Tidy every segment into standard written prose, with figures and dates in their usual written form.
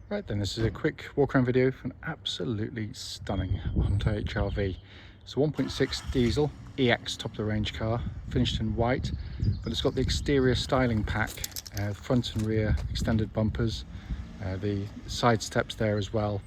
Right then, this is a quick walk around video for an absolutely stunning Honda HR-V. It's a 1.6 diesel EX top of the range car, finished in white, but it's got the exterior styling pack, front and rear extended bumpers, the side steps there as well,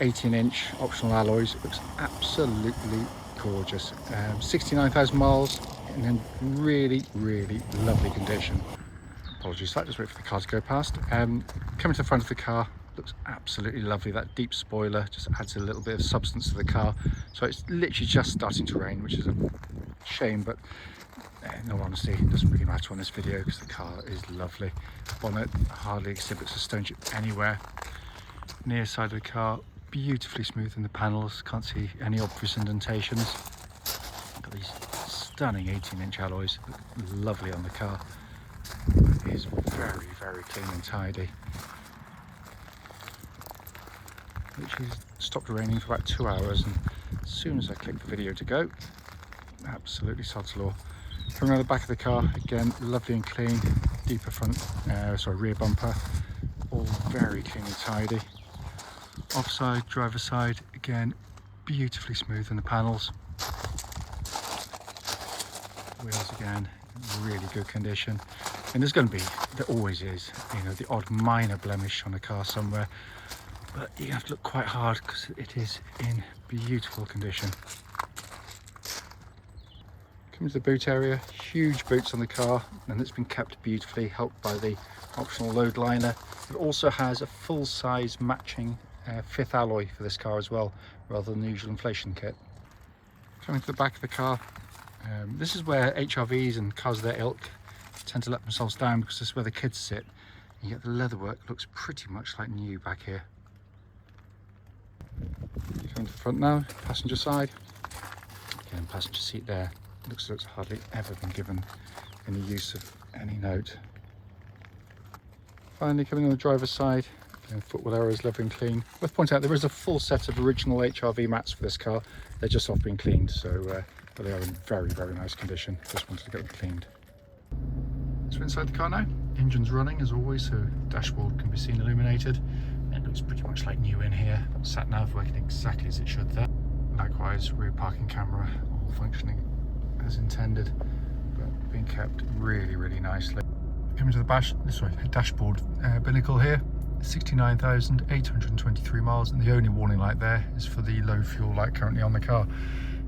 18-inch optional alloys. It looks absolutely gorgeous. 69,000 miles in really lovely condition. Apologies for that, just wait for the car to go past. Coming to the front of the car, looks absolutely lovely. That deep spoiler just adds a little bit of substance to the car. So it's literally just starting to rain, which is a shame, but in all honesty, it doesn't really matter on this video because the car is lovely. Bonnet hardly exhibits a stone chip anywhere. Near side of the car, beautifully smooth in the panels. Can't see any obvious indentations. Got these stunning 18-inch alloys, look lovely on the car. It is very clean and tidy. Literally stopped raining for about 2 hours, and as soon as I click the video to go, absolutely sod's law. Coming around the back of the car, again lovely and clean. Deeper front, rear bumper, all very clean and tidy. Offside, driver side, again beautifully smooth in the panels. Wheels again, really good condition. And there's going to be, there always is, you know, the odd minor blemish on a car somewhere, but you have to look quite hard because it is in beautiful condition. Coming to the boot area, huge boots on the car, and it's been kept beautifully, helped by the optional load liner. It also has a full-size matching fifth alloy for this car as well, rather than the usual inflation kit. Coming to the back of the car, this is where HRVs and cars of their ilk tend to let themselves down, because this is where the kids sit. And yet the leatherwork looks pretty much like new back here. Coming to the front now, passenger side. Again, passenger seat there. Looks like it's hardly ever been given any use of any note. Finally, coming on the driver's side, footwell area is lovely and clean. Worth pointing out, there is a full set of original HRV mats for this car. They're just off being cleaned, so but they are in very nice condition. Just wanted to get them cleaned. So inside the car now, engine's running as always, so dashboard can be seen illuminated. It looks pretty much like new in here. Sat nav working exactly as it should there. Likewise, rear parking camera all functioning as intended, but being kept really nicely. Coming to the dashboard binnacle here, 69,823 miles, and the only warning light there is for the low fuel light currently on the car,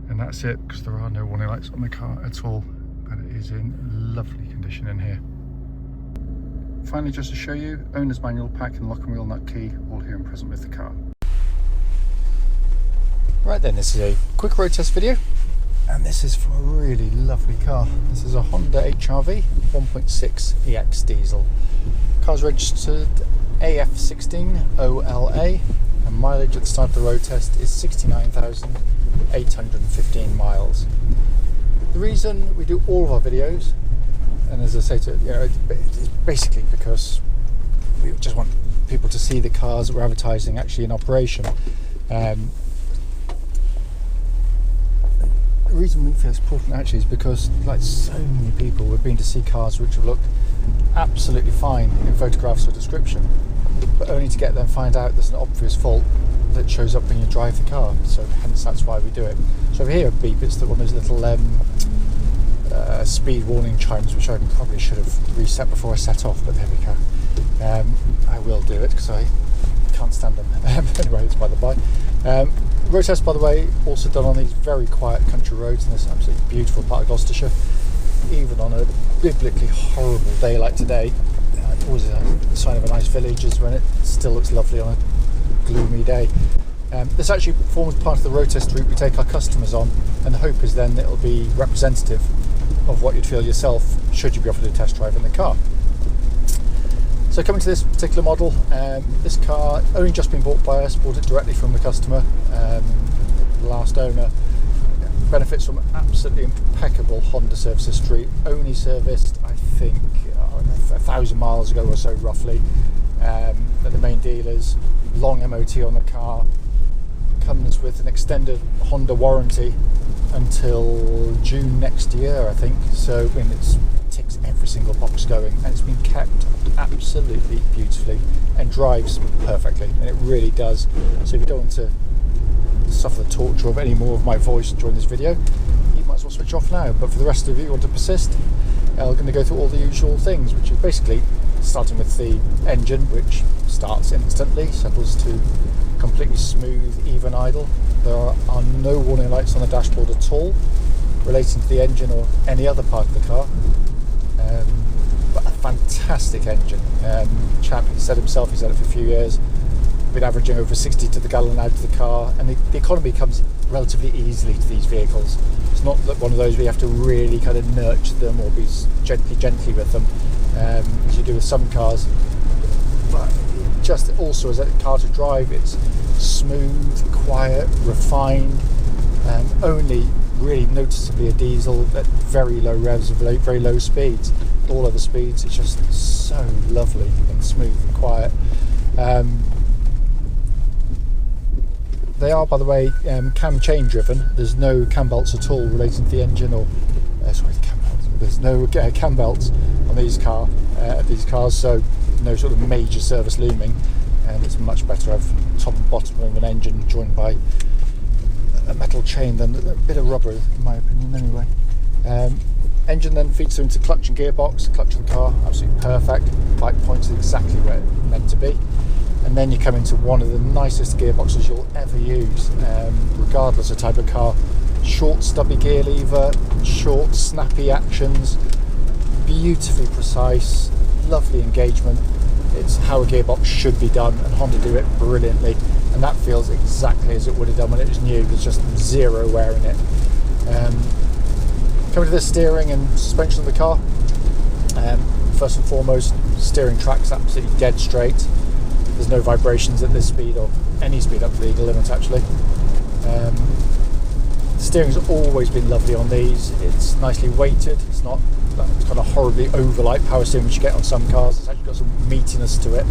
and that's it, because there are no warning lights on the car at all. But it is in lovely condition in here. Finally, just to show you, owner's manual pack and lock and wheel nut key, all here and present with the car. Right then, this is a quick road test video, and this is for a really lovely car. This is a Honda HR-V 1.6 EX diesel. Car's registered AF16OLA, and mileage at the start of the road test is 69,815 miles. The reason we do all of our videos, and as I say, it's basically because we just want people to see the cars that we're advertising actually in operation. The reason we feel it's important actually is because, like so many people, we've been to see cars which have looked absolutely fine in photographs or description, but only to get there and find out there's an obvious fault that shows up when you drive the car. So hence that's why we do it. So over here a beep, it's one of those little speed warning chimes, which I probably should have reset before I set off, but there we go. I will do it because I can't stand them. Anyway, it's by the by. Road test, by the way, also done on these very quiet country roads in this absolutely beautiful part of Gloucestershire. Even on a biblically horrible day like today, always a sign of a nice village is when it still looks lovely on a gloomy day. This actually forms part of the road test route we take our customers on, and the hope is then that it'll be representative of what you'd feel yourself should you be offered a test drive in the car. So coming to this particular model, this car only just been bought by us, bought it directly from the customer. The last owner benefits from absolutely impeccable Honda service history, only serviced I think 1,000 miles ago or so roughly, at the main dealers. Long MOT on the car, comes with an extended Honda warranty until June next year I think, so it ticks every single box going, and it's been kept absolutely beautifully and drives perfectly, and it really does. So if you don't want to suffer the torture of any more of my voice during this video, you might as well switch off now. But for the rest of you who want to persist, I'm going to go through all the usual things, which is basically starting with the engine, which starts instantly, settles to completely smooth, even idle. There are no warning lights on the dashboard at all relating to the engine or any other part of the car. But a fantastic engine. Chap said himself, he's had it for a few years, been averaging over 60 to the gallon out of the car, and the economy comes relatively easily to these vehicles. It's not one of those where you have to really kind of nurture them or be gently with them, as you do with some cars. But just also as a car to drive, it's smooth, quiet, refined, only really noticeably a diesel at very low revs, very low speeds. All other speeds, it's just so lovely and smooth and quiet. They are, by the way, cam chain driven. There's no cam belts at all relating to the engine, or sorry, the cam belts. There's no cam belts on these cars, so no sort of major service looming, and it's much better to have top and bottom of an engine joined by a metal chain than a bit of rubber, in my opinion, anyway. Engine then feeds through into clutch and gearbox. Clutch of the car, absolutely perfect. Bike points exactly where it's meant to be. And then you come into one of the nicest gearboxes you'll ever use, regardless of type of car. Short stubby gear lever, short snappy actions, beautifully precise, lovely engagement. It's how a gearbox should be done, and Honda do it brilliantly, and that feels exactly as it would have done when it was new. There's just zero wear in it. Coming to the steering and suspension of the car, first and foremost, steering track's absolutely dead straight. There's no vibrations at this speed, or any speed up to the legal limit actually. The steering's always been lovely on these. It's nicely weighted. It's not that kind of horribly over-light power steering which you get on some cars. It's actually got some meatiness to it.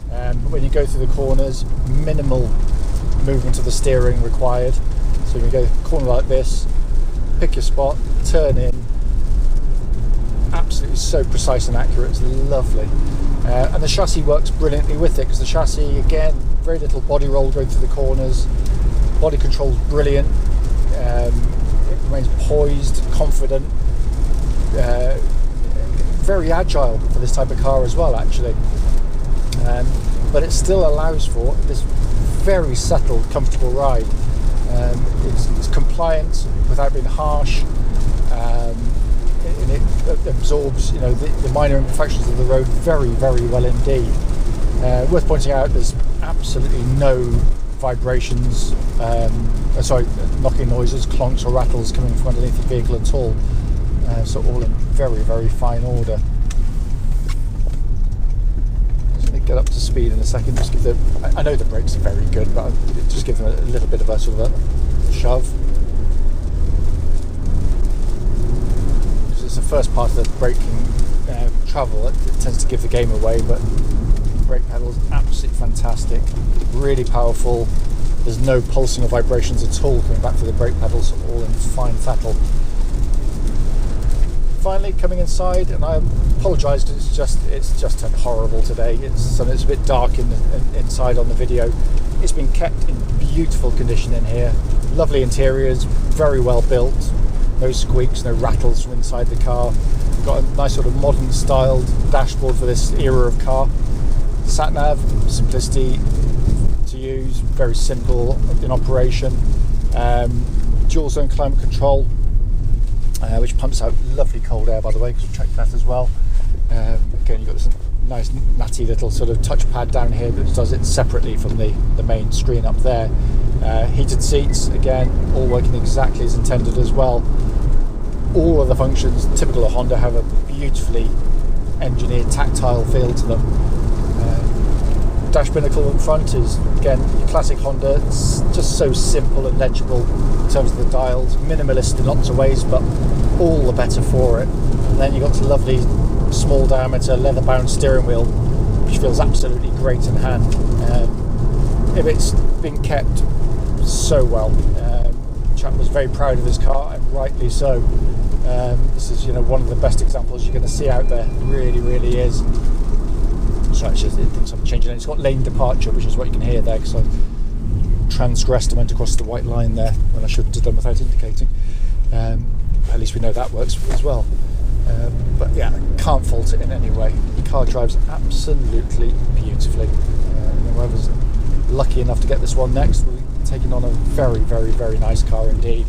But when you go through the corners, minimal movement of the steering required. So when you go a corner like this, pick your spot, turn in, absolutely so precise and accurate. It's lovely. And the chassis works brilliantly with it, because the chassis, again, very little body roll going through the corners. Body control's brilliant. It remains poised, confident, very agile for this type of car as well, actually. But it still allows for this very settled, comfortable ride. It's compliant without being harsh, and it absorbs, the minor imperfections of the road very, very well indeed. Worth pointing out, there's absolutely no vibrations, knocking noises, clonks or rattles coming from underneath the vehicle at all. So all in very, very fine order. Get up to speed in a second. Just give I know the brakes are very good, but I'll just give them a little bit of a sort of a shove. Because it's the first part of the braking travel it tends to give the game away, but brake pedals absolutely fantastic, really powerful. There's no pulsing or vibrations at all coming back to the brake pedals, all in fine fettle. Finally, coming inside, and I apologise because it's just turned horrible today. It's a bit dark inside on the video. It's been kept in beautiful condition in here. Lovely interiors, very well built. No squeaks, no rattles from inside the car. Got a nice sort of modern styled dashboard for this era of car. Sat nav, simplicity to use, very simple in operation. Dual zone climate control, which pumps out lovely cold air, by the way, because we've checked that as well. Again, you've got this nice natty little sort of touchpad down here that does it separately from the main screen up there. Heated seats, again, all working exactly as intended as well. All of the functions typical of Honda have a beautifully engineered tactile feel to them. Dash binnacle in front is, again, your classic Honda. It's just so simple and legible in terms of the dials. Minimalist in lots of ways, but all the better for it. And then you've got the lovely small diameter leather bound steering wheel, which feels absolutely great in hand. If it's been kept so well. Chap was very proud of his car, and rightly so. This is, you know, one of the best examples you're going to see out there. It really is. So actually, it thinks I'm changing it. It's got lane departure, which is what you can hear there, because I transgressed and went across the white line there when I shouldn't have done without indicating. At least we know that works as well. But yeah, can't fault it in any way. The car drives absolutely beautifully. Whoever's lucky enough to get this one next will be taking on a very nice car indeed.